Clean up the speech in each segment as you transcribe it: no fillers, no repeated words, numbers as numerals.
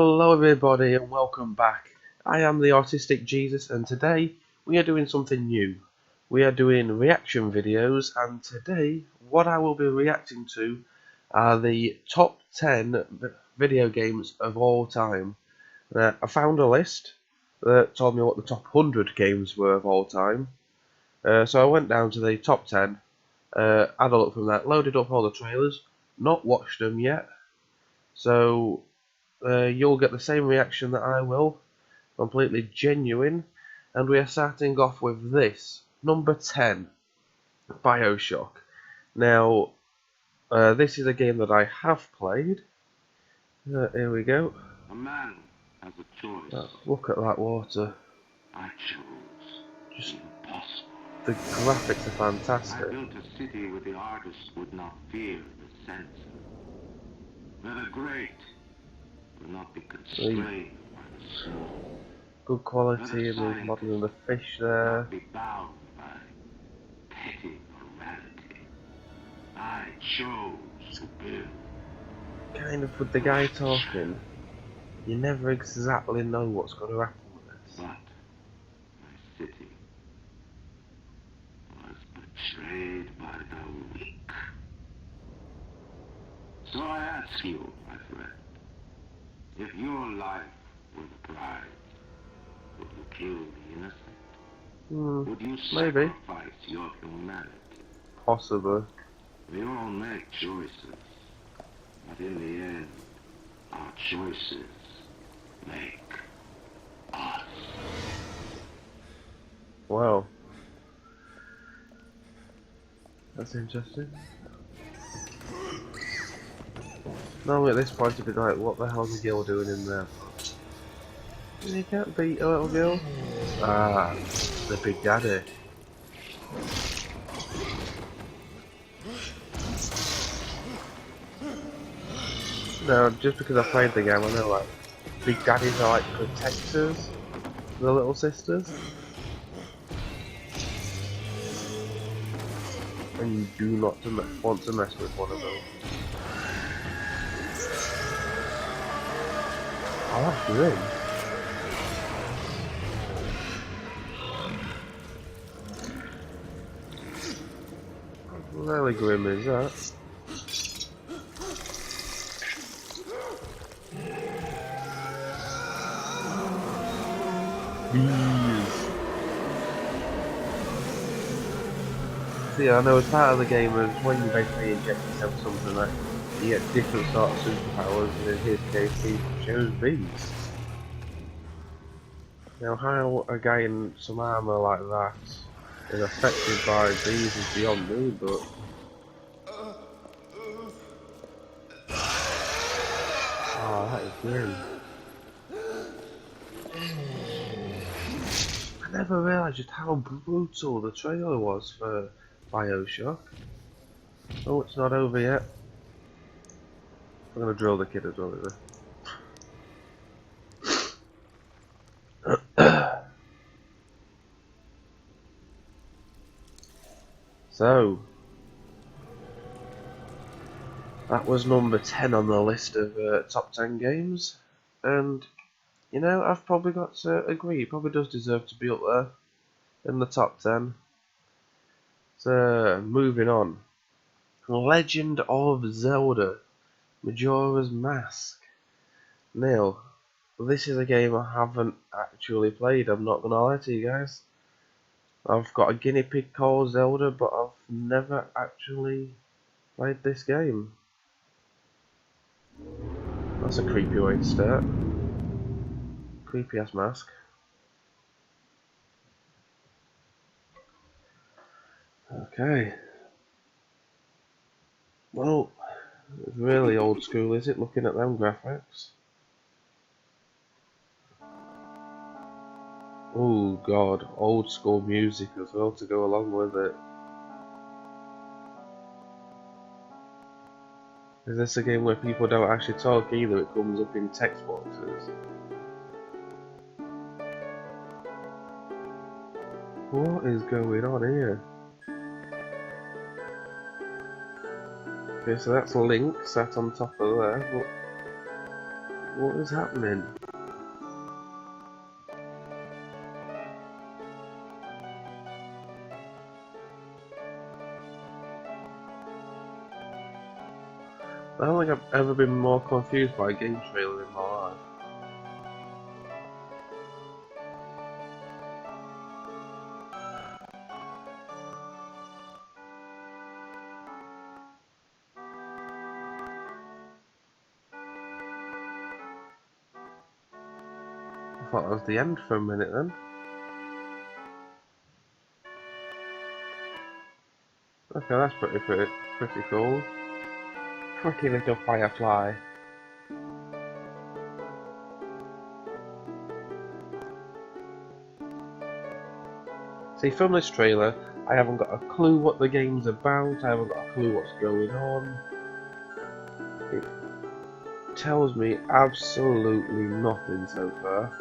Hello everybody and welcome back. I am the Autistic Jesus and today we are doing something new. We are doing reaction videos and today what I will be reacting to are the top 10 video games of all time. I found a list that told me what the top 100 games were of all time. So I went down to the top 10, had a look from that, loaded up all the trailers, not watched them yet. So you'll get the same reaction that I will, completely genuine, and we are starting off with this, number 10, BioShock. Now, this is a game that I have played. Here we go. A man has a choice. Look at that water. I chose Just the impossible. the graphics are fantastic. I built a city where the artist would not fear the censor. Where the great would not be constrained by the small. Good quality in the model and the fish there. Not be bound by petty morality. I chose to build. Kind of with the guy talking, you never exactly know what's going to happen with this. But my city was betrayed by the weak. So I ask you, my friend, if your life were the prize, would you kill the innocent? Would you Maybe. sacrifice your humanity? Possibly. We all make choices, but in the end, our choices make us. Wow. That's interesting. Normally at this point it'd be like, what the hell's the girl doing in there? You can't beat a little girl. Ah, the big daddy. No, just because I played the game, I know like big daddies are like protectors of the little sisters. And you do not want to mess with one of them. Oh, that's grim. Really grim is that? See, I know as part of the game is when you basically inject yourself something like you get different sort of superpowers, and in his case he chose bees. Now how a guy in some armour like that is affected by bees is beyond me, but oh, that is grim. I never realised just how brutal the trailer was for BioShock. Oh, it's not over yet. I'm gonna drill the kid as well, is it? So, that was number 10 on the list of top 10 games, and you know, I've probably got to agree, it probably does deserve to be up there in the top 10. So, moving on. Legend of Zelda, Majora's Mask. Now, this is a game I haven't actually played, I'm not gonna lie to you guys. I've got a guinea pig called Zelda, but I've never actually played this game. That's a creepy way to start. Creepy ass mask. Okay. Well, it's really old school, is it, looking at them graphics? Oh god, old school music as well to go along with it. Is this a game where people don't actually talk either, it comes up in text boxes? What is going on here? Okay, so that's Link sat on top of there. What is happening? I don't think I've ever been more confused by a game trailer in my life. I thought that was the end for a minute then. Okay, that's pretty cool. Pretty little firefly. See, from this trailer, I haven't got a clue what the game's about, I haven't got a clue what's going on. It tells me absolutely nothing so far.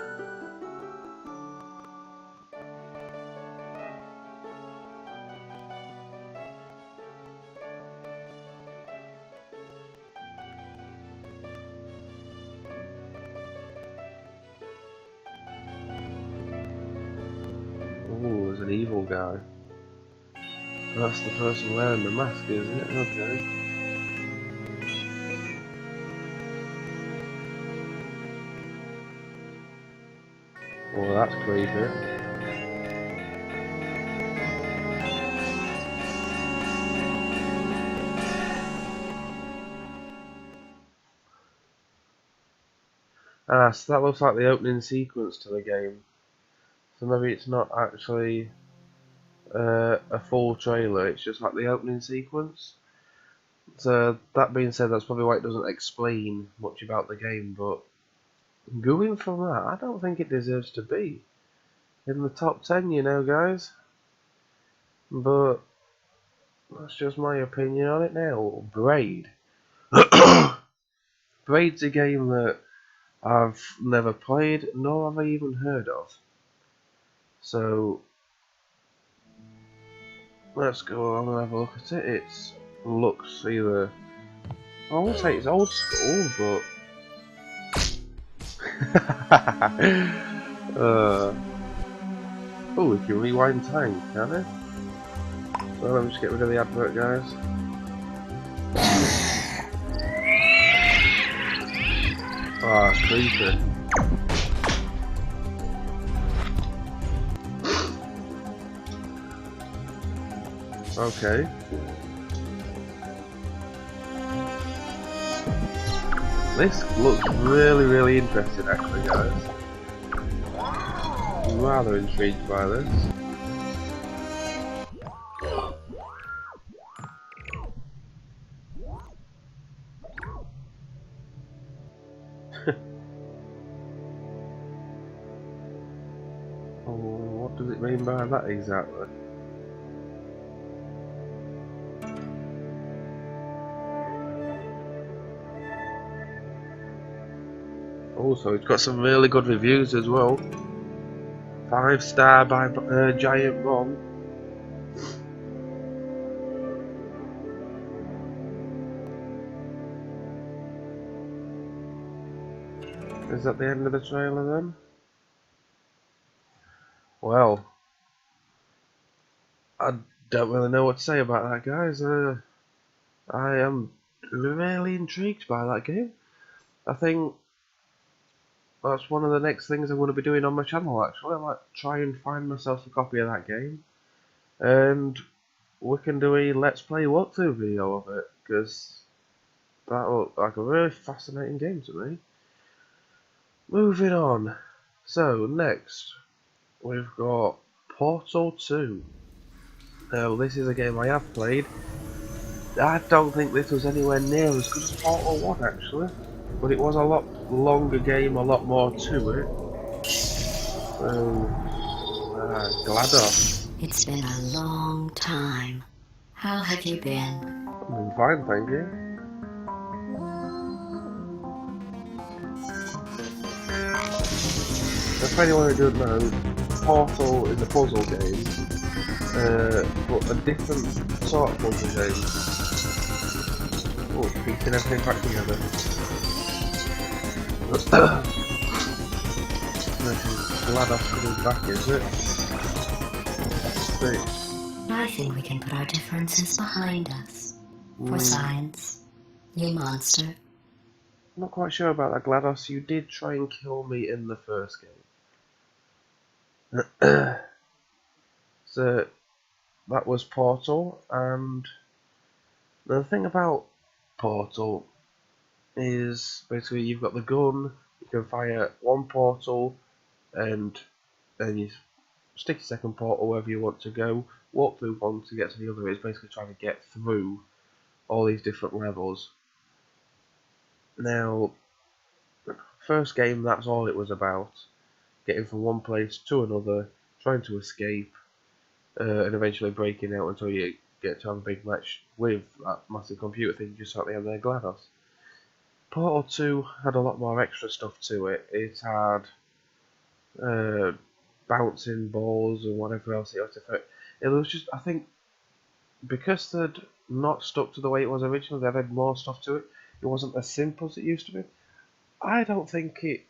Ooh, there's an evil guy. That's the person wearing the mask, isn't it? Okay. Oh, that's creepy. Ah, so that looks like the opening sequence to the game. So maybe it's not actually a full trailer, it's just like the opening sequence. So that being said, that's probably why it doesn't explain much about the game, but going from that, I don't think it deserves to be in the top 10, you know, guys. But that's just my opinion on it now. Braid. Braid's a game that I've never played, nor have I even heard of. So let's go on and have a look at it. It looks either, I won't say it's old school, but oh, we can rewind time, can we? So let me just get rid of the advert, guys. Ah, creepy. Okay. This looks really interesting, actually, guys. I'm rather intrigued by this. Oh, what does it mean by that exactly? Also, it's got some really good reviews as well. 5-star by Giant Bomb. Is that the end of the trailer then? Well, I don't really know what to say about that, guys. I am really intrigued by that game. I think that's one of the next things I'm going to be doing on my channel, actually. I might try and find myself a copy of that game, and we can do a Let's Play walkthrough video of it, because that looked like a really fascinating game to me. Moving on. So, next, we've got Portal 2. Now, this is a game I have played. I don't think this was anywhere near as good as Portal 1, actually. But it was a lot longer game, a lot more to it. So, GLaDOS. It's been a long time. How have you been? I've been fine, thank you. If anyone who doesn't know, Portal is a puzzle game, but a different sort of puzzle game. Oh, it's piecing everything back together. Glad I'm coming back, is it? See. I think we can put our differences behind us. For science, you monster. I'm not quite sure about that, GLaDOS. You did try and kill me in the first game. So, that was Portal, and the thing about Portal is basically you've got the gun, you can fire one portal, and then you stick your second portal wherever you want to go, walk through one to get to the other. It's basically trying to get through all these different levels. Now, first game, that's all it was about. Getting from one place to another, trying to escape, and eventually breaking out until you get to have a big match with that massive computer thing you just saw at the end there, GLaDOS. Portal 2 had a lot more extra stuff to it. It had bouncing balls and whatever else it had to fit. It was just, I think, because they'd not stuck to the way it was originally, they added more stuff to it. It wasn't as simple as it used to be. I don't think it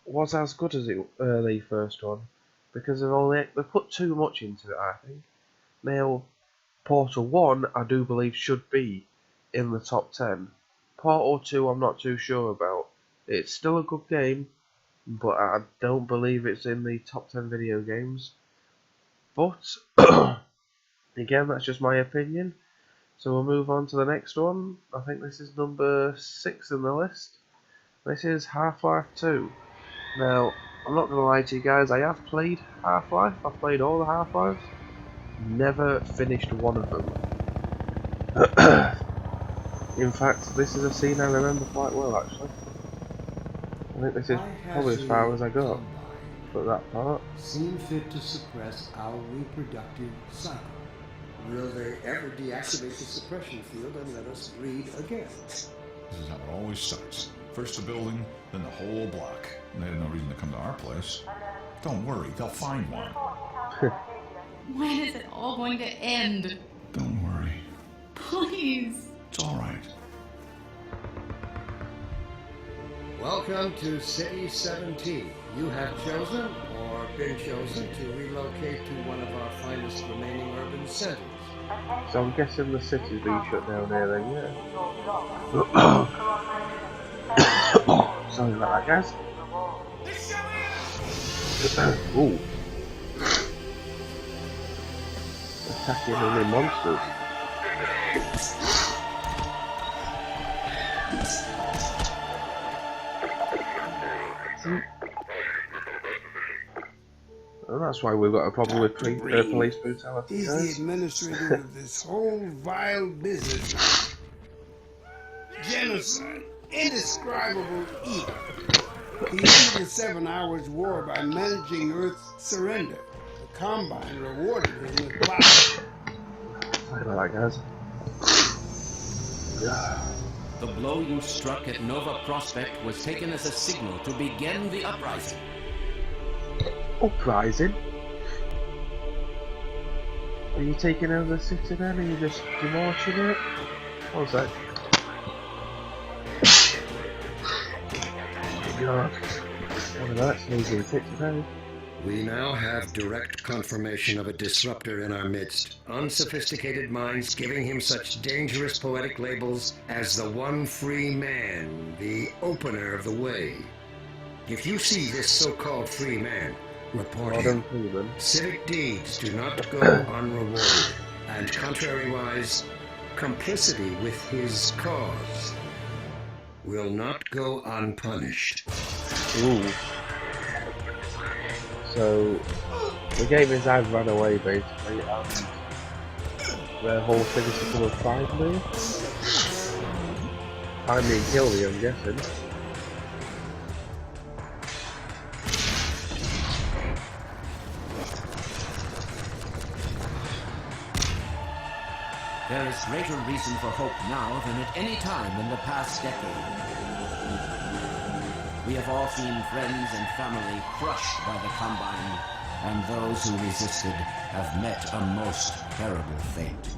was as good as the first one, because they put too much into it, I think. Now, Portal 1, I do believe, should be in the top 10. Portal 2, I'm not too sure about. It's still a good game, but I don't believe it's in the top 10 video games. But, again, that's just my opinion. So we'll move on to the next one. I think this is number 6 in the list. This is Half-Life 2. Now, I'm not going to lie to you guys, I have played Half-Life. I've played all the Half-Lives. Never finished one of them. In fact, this is a scene I remember quite well, actually. I think this is probably as far as I got for that part. Seem fit to suppress our reproductive cycle. Will they ever deactivate the suppression field and let us breed again? This is how it always starts. First the building, then the whole block. And they had no reason to come to our place. Don't worry, they'll find one. When is it all going to end? Don't worry. Please. It's all right. Welcome to City 17. You have chosen, or been chosen, to relocate to one of our finest remaining urban centers. So I'm guessing the city's been shut down here then, yeah. Sorry about that, guys. Ooh. Attacking only monsters. Well, that's why we've got a problem with police brutality. He's the administrator of this whole vile business. Genocide. Indescribable evil. He ended the 7 Hours War by managing Earth's surrender. The Combine rewarded him with flowers. Sorry about that, guys. The blow you struck at Nova Prospect was taken as a signal to begin the uprising. Uprising? Are you taking over the city then? Are you just demolishing it? One sec. God. One of that's an easy fix today. We now have direct confirmation of a disruptor in our midst. Unsophisticated minds giving him such dangerous poetic labels as the one free man, the opener of the way. If you see this so-called free man, report him. Civic deeds do not go unrewarded, and contrariwise, complicity with his cause will not go unpunished. Ooh. So, the game is I've run away basically, and the whole thing is to come and find me. Find me and kill me, I'm guessing. There is greater reason for hope now than at any time in the past decade. We have all seen friends and family crushed by the Combine, and those who resisted have met a most terrible fate.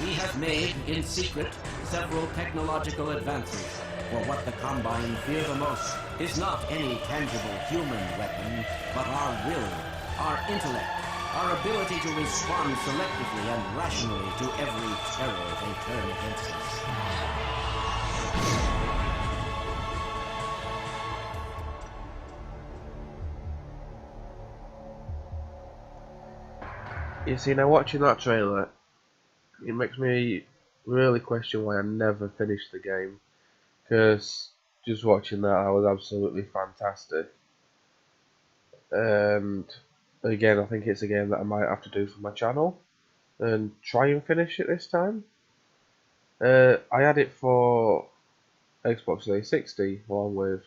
We have made, in secret, several technological advances for what the Combine fear the most, is not any tangible human weapon, but our will, our intellect, our ability to respond selectively and rationally to every terror they turn against us. You see, now watching that trailer, it makes me really question why I never finished the game. Because just watching that, I was absolutely fantastic. And again, I think it's a game that I might have to do for my channel and try and finish it this time. I had it for Xbox 360 along with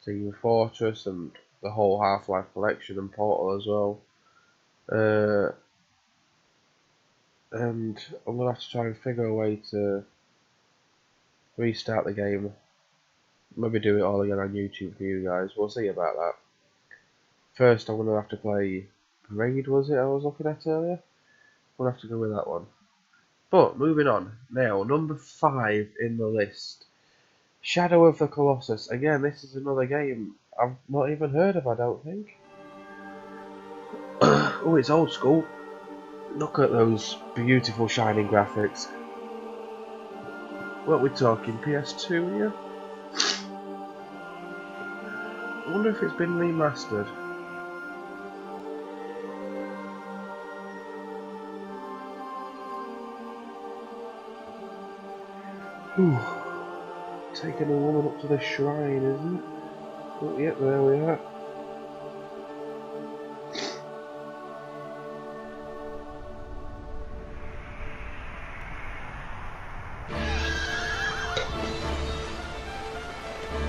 Team Fortress and the whole Half-Life collection and Portal as well. And I'm gonna have to try and figure a way to restart the game. Maybe do it all again on YouTube for you guys. We'll see about that. First, I'm gonna have to play Parade. Was it I was looking at earlier? We'll have to go with that one. But moving on now, number 5 in the list, Shadow of the Colossus. Again, this is another game I've not even heard of. I don't think. Oh, it's old school. Look at those beautiful shining graphics. What are we talking, PS2 here? I wonder if it's been remastered. Ooh. Taking a woman up to the shrine, isn't it? Oh, yep, there we are.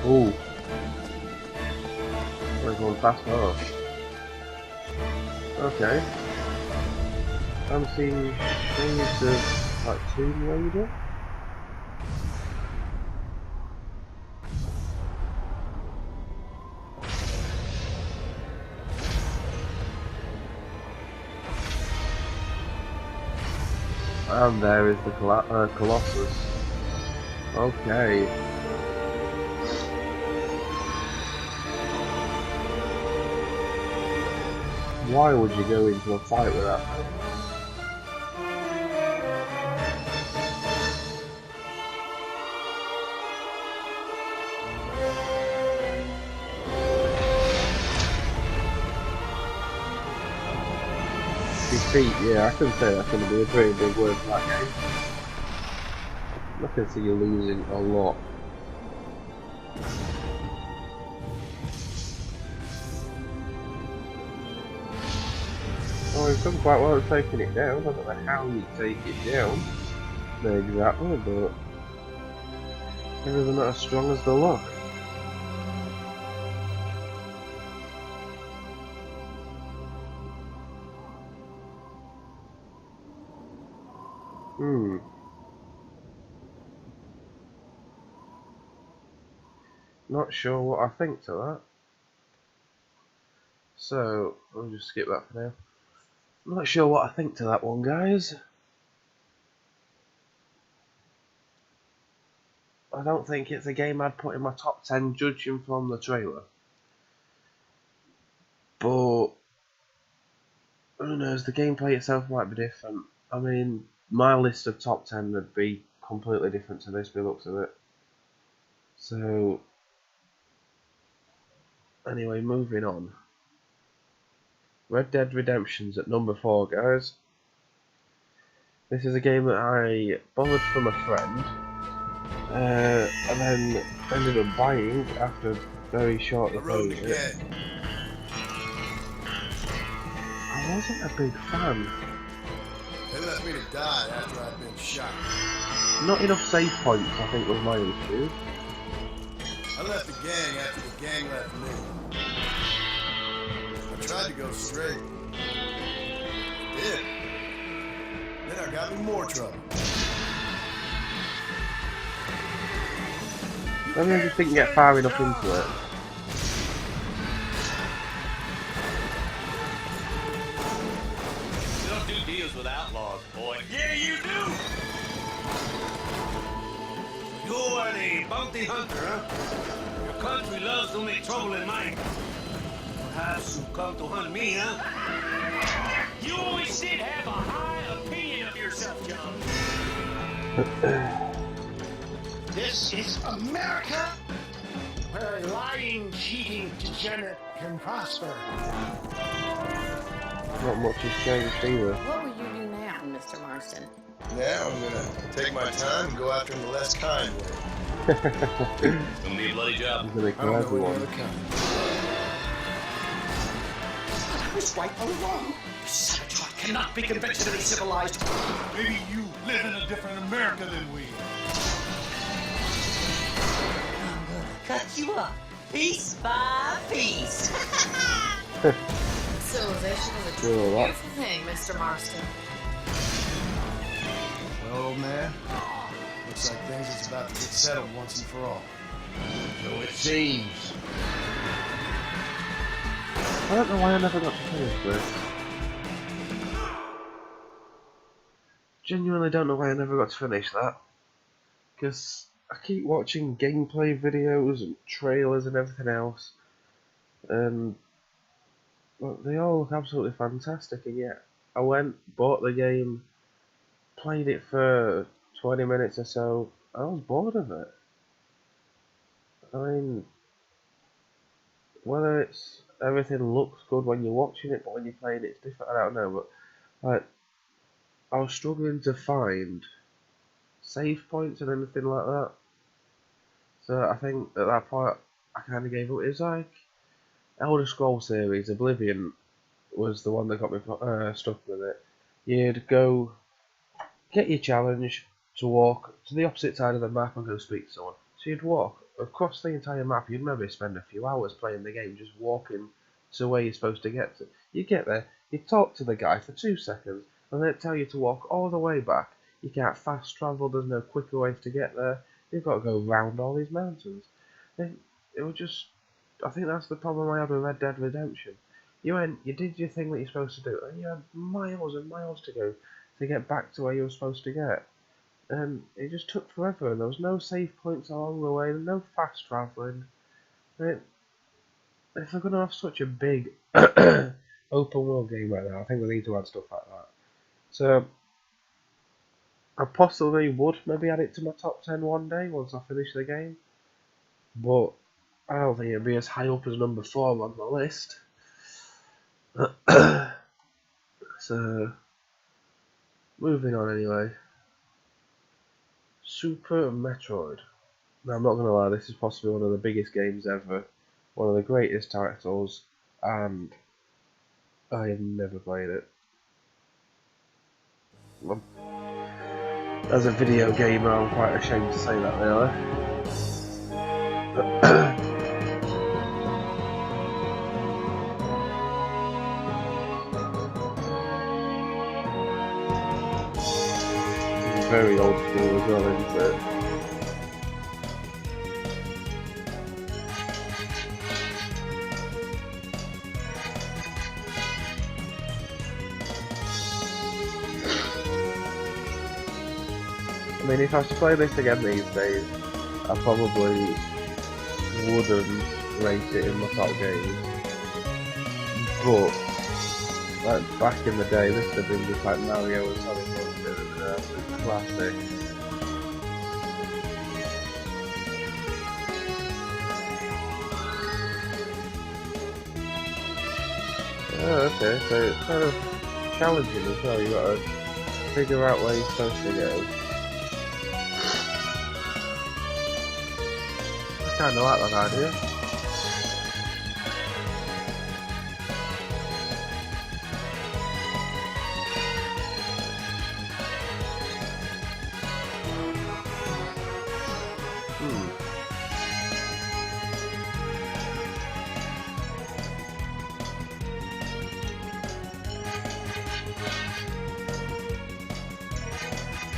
Ooh. We're going fast now. Okay. I'm seeing shades of like Tomb Raider. And there is the Colossus. Okay. Why would you go into a fight with that? Defeat, yeah, I can say that's going to be a pretty big word for that game. I can see you losing a lot. Oh, he's done quite well at taking it down. I don't know how you take it down exactly, but maybe they're not as strong as they look. Not sure what I think to that. So, I'll just skip that for now. Not sure what I think to that one, guys. I don't think it's a game I'd put in my top 10 judging from the trailer. But, who knows, the gameplay itself might be different. I mean, my list of top 10 would be completely different to this by the looks of it. So, anyway, moving on. Red Dead Redemption's at number 4, guys. This is a game that I borrowed from a friend, and then ended up buying after very shortly playing it. I wasn't a big fan. They left me to die after I'd been shot. Not enough save points, I think, was my issue. I left the gang after the gang left me. I tried to go straight. Did. Then I got in more trouble. Maybe I just didn't get far enough into it. You don't do deals with outlaws, boy. Yeah, you do! You're the bounty hunter, huh? You're country loves to make trouble at night. Perhaps you come to hunt me, huh? You always did have a high opinion of yourself, John. This is America, where a lying, cheating degenerate can prosper. Not much has changed either. What will you do now, Mr. Marston? Now I'm gonna take my time and go after him the less kind way. It's gonna be a bloody job. He's gonna kill everyone. I was right all along. Savage heart cannot be conventionally civilized. Maybe you live in a different America than we. I'm gonna cut you up, piece by piece. Civilization is a Sure, what? beautiful thing, Mr. Marston. Well, old man, looks like things is about to get settled once and for all. So it seems. I don't know why I never got to finish this. Genuinely don't know why I never got to finish that. Because I keep watching gameplay videos and trailers and everything else. And well, they all look absolutely fantastic, and yet I went, bought the game, played it for 20 minutes or so, and I was bored of it. I mean, whether it's everything looks good when you're watching it, but when you're playing it's different, I don't know, but like, I was struggling to find save points and anything like that. So I think at that point I kind of gave up. It's like Elder Scrolls series, Oblivion was the one that got me stuck with it. You'd go get your challenge to walk to the opposite side of the map and go speak to someone. So you'd walk across the entire map. You'd maybe spend a few hours playing the game just walking to where you're supposed to get to. You get there, you talk to the guy for 2 seconds, and then tell you to walk all the way back. You can't fast travel, there's no quicker way to get there. You've got to go round all these mountains. It was just, I think that's the problem I had with Red Dead Redemption. You did your thing that you're supposed to do, and you had miles and miles to go to get back to where you were supposed to get. And it just took forever, and there was no save points along the way, no fast travelling. If they're going to have such a big open world game like that, I think they need to add stuff like that. So, I possibly would maybe add it to my top 10 one day once I finish the game. But I don't think it'd be as high up as number 4 on the list. So, moving on anyway. Super Metroid. Now, I'm not going to lie, this is possibly one of the biggest games ever. One of the greatest titles. And I have never played it. As a video gamer, I'm quite ashamed to say that, really. Very old school as well, isn't it? I mean, if I was to play this again these days, I probably wouldn't rate it in my top games. But, like, back in the day, this would have been just like Mario and Sonic Masters, and an absolute classic. Oh, okay, so it's kind of challenging as well. You've got to figure out where you're supposed to go. I kind of like that idea.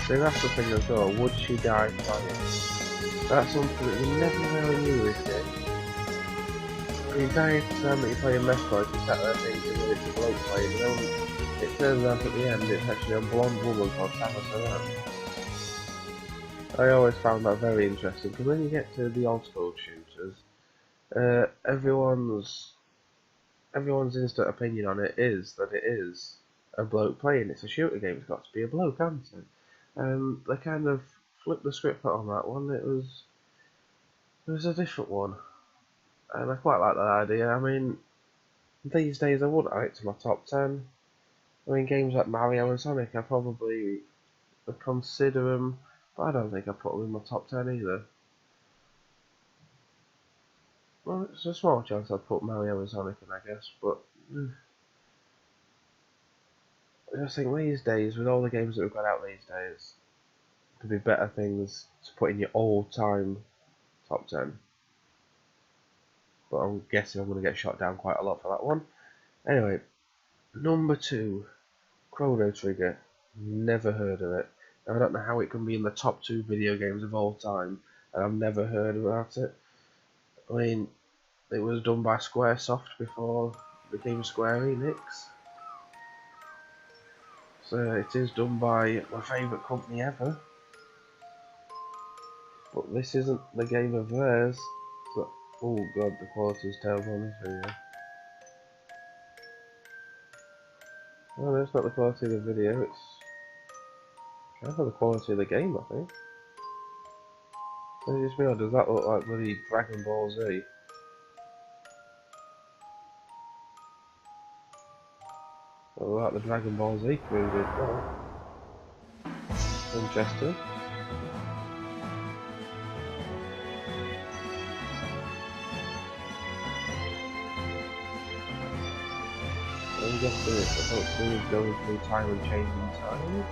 See, that's the thing as well. Would she die playing? That's something that you never really knew this game. The entire time that you play a Metroid, you sat there thinking that it's a bloke playing, and then it turns out at the end it's actually a blonde woman called Samus Aran. I always found that very interesting, because when you get to the old school shooters, Everyone's instant opinion on it is that it is a bloke playing. It's a shooter game. It's got to be a bloke, hasn't it? They kind of flipped the script on that one. It was a different one, and I quite like that idea. I mean, these days I would add it to my top 10. I mean, games like Mario and Sonic, I probably consider them, but I don't think I put them in my top 10 either. Well, it's a small chance I'd put Mario and Sonic in, I guess, but I just think these days, with all the games that we've got out these days, there'd be better things to put in your all-time top 10. But I'm guessing I'm going to get shot down quite a lot for that one. Anyway, number 2, Chrono Trigger. Never heard of it. Now, I don't know how it can be in the top 2 video games of all time, and I've never heard about it. I mean, it was done by Squaresoft before it became Square Enix. So it is done by my favourite company ever. But this isn't the game of theirs. So, oh god, the quality is terrible on this video. Oh, that's not the quality of the video, it's kind of the quality of the game, I think. Is it just me, or does that look like bloody Dragon Ball Z? Oh, like the Dragon Ball Z crew did. Oh. Interesting. I'm guessing it's about to going through time and changing time.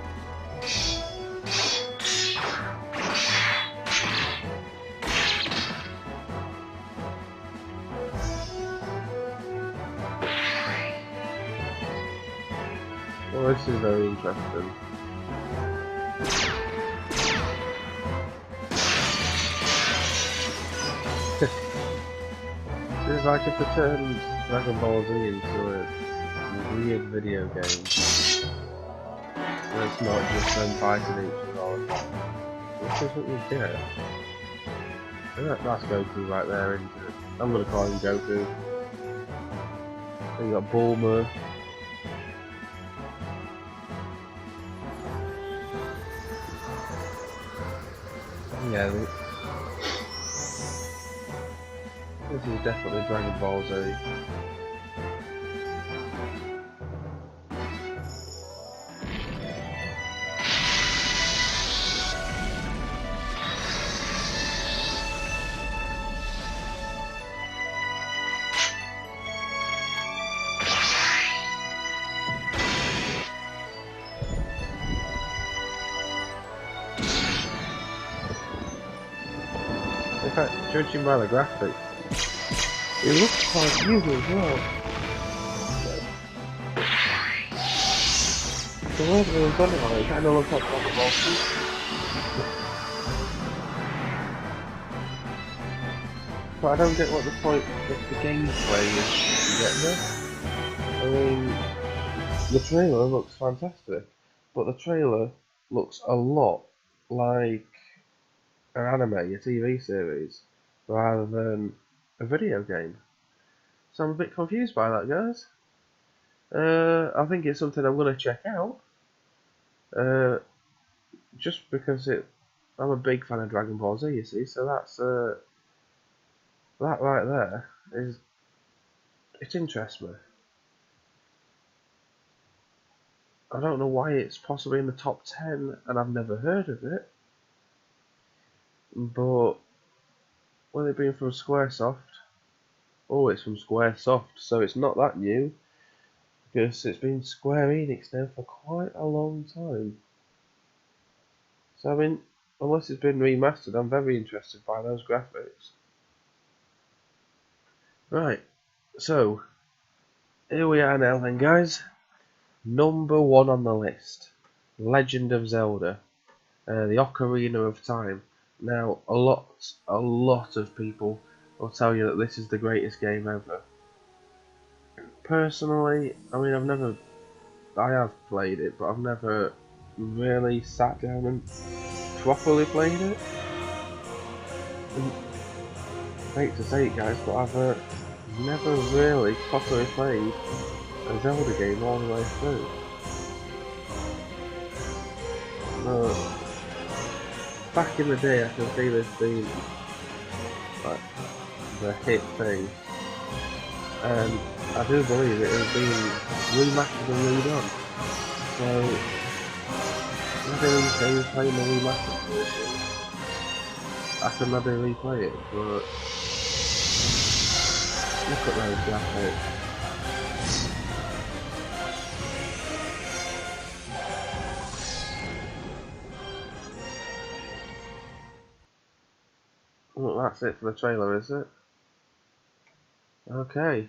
Well, this is very interesting. It's like if they turned Dragon Ball Z into a weird video game. Where it's not just them fighting each other. Which is what you get. And that's Goku right there, isn't it? I'm gonna call him Goku. Then you got Bulma. Yeah, this is definitely Dragon Ball Z. In fact, judging by the graphics, it looks quite new as well. The way they were done it on it kind of looks like Dragon Ball Z. But I don't get what the point of the gameplay is. You get this? I mean, the trailer looks fantastic, but the trailer looks a lot like an anime, a TV series, rather than a video game. So I'm a bit confused by that, guys. I think it's something I'm going to check out. Just because I'm a big fan of Dragon Ball Z, you see, so that's that right there it interests me. I don't know why it's possibly in the top 10 and I've never heard of it, but with it being from Squaresoft, oh, it's from Squaresoft, so it's not that new, because it's been Square Enix now for quite a long time. So I mean, unless it's been remastered, I'm very interested by those graphics. Right, so here we are now then, guys. Number 1 on the list, Legend of Zelda, the Ocarina of Time. Now, a lot of people will tell you that this is the greatest game ever. Personally, I mean, I have played it, but I've never really sat down and properly played it. hate to say it, guys, but I've never really properly played a Zelda game all the way through. Back in the day, I can see this being like the hit thing, and I do believe it has been remastered and redone. So maybe these days playing the remastered version, I can maybe replay it, but look at those graphics. Well, that's it for the trailer, is it? Okay.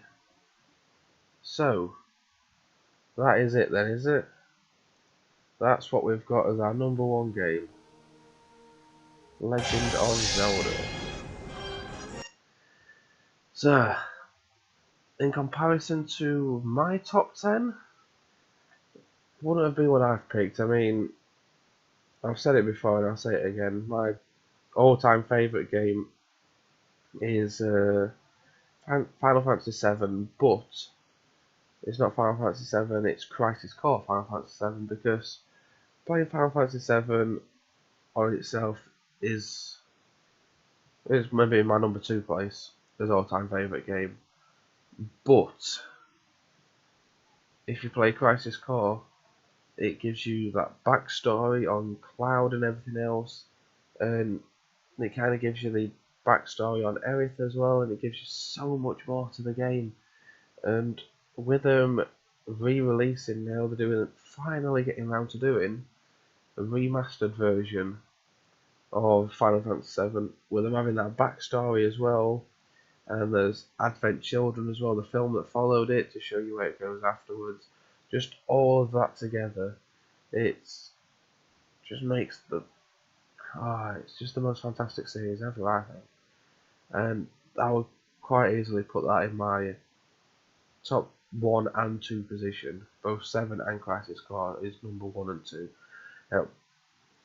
So, that is it then, is it? That's what we've got as our #1 game. Legend of Zelda. So, in comparison to my top 10, wouldn't have been what I've picked. I mean, I've said it before and I'll say it again. My all-time favourite game is Final Fantasy VII, but it's not Final Fantasy VII, it's Crisis Core Final Fantasy VII, because playing Final Fantasy VII on itself is maybe my #2 place as all-time favourite game. But if you play Crisis Core, it gives you that backstory on Cloud and everything else, and it kind of gives you the backstory on Aerith as well, and it gives you so much more to the game. And with them re-releasing now, they're finally getting around to doing a remastered version of Final Fantasy VII, with them having that backstory as well, and there's Advent Children as well, the film that followed it to show you where it goes afterwards. Just all of that together, it's just makes it's just the most fantastic series ever, I think. And I would quite easily put that in my top 1 and 2 position. Both 7 and Crisis Core is #1 and 2. Now,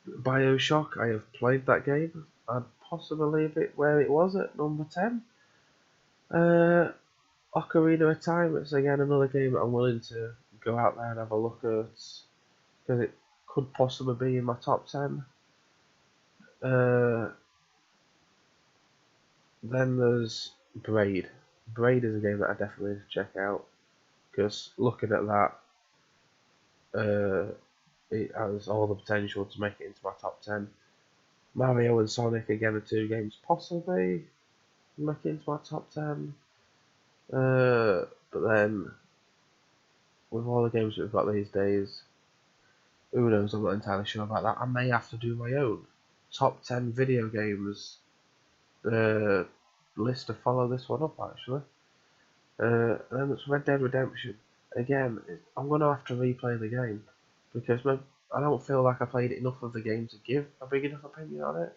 BioShock, I have played that game. I'd possibly leave it where it was at #10. Ocarina of Time, it's again another game that I'm willing to go out there and have a look at, because it could possibly be in my top 10. Then there's Braid. Braid is a game that I definitely need to check out, because looking at that, it has all the potential to make it into my top 10. Mario and Sonic, again, are 2 games possibly make it into my top 10. But then, with all the games that we've got these days, who knows, I'm not entirely sure about that. I may have to do my own top 10 video games list to follow this one up, actually. And then it's Red Dead Redemption. Again, I'm going to have to replay the game, because I don't feel like I played enough of the game to give a big enough opinion on it.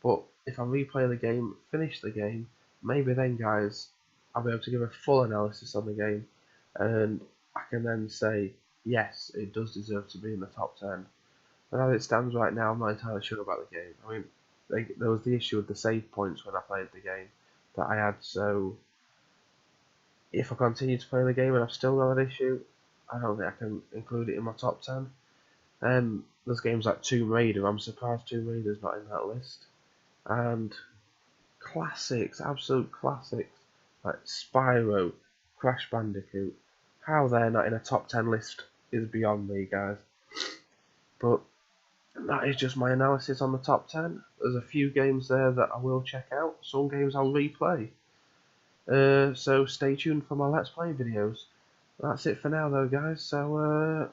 But if I replay the game, finish the game, maybe then, guys, I'll be able to give a full analysis on the game, and I can then say, yes, it does deserve to be in the top 10. But as it stands right now, I'm not entirely sure about the game. I mean, there was the issue with the save points when I played the game that I had, so if I continue to play the game and I've still got an issue, I don't think I can include it in my top 10. There's games like Tomb Raider. I'm surprised Tomb Raider's not in that list. And classics, absolute classics, like Spyro, Crash Bandicoot. How they're not in a top 10 list is beyond me, guys. But that is just my analysis on the top 10. There's a few games there that I will check out. Some games I'll replay. So stay tuned for my Let's Play videos. That's it for now though, guys. So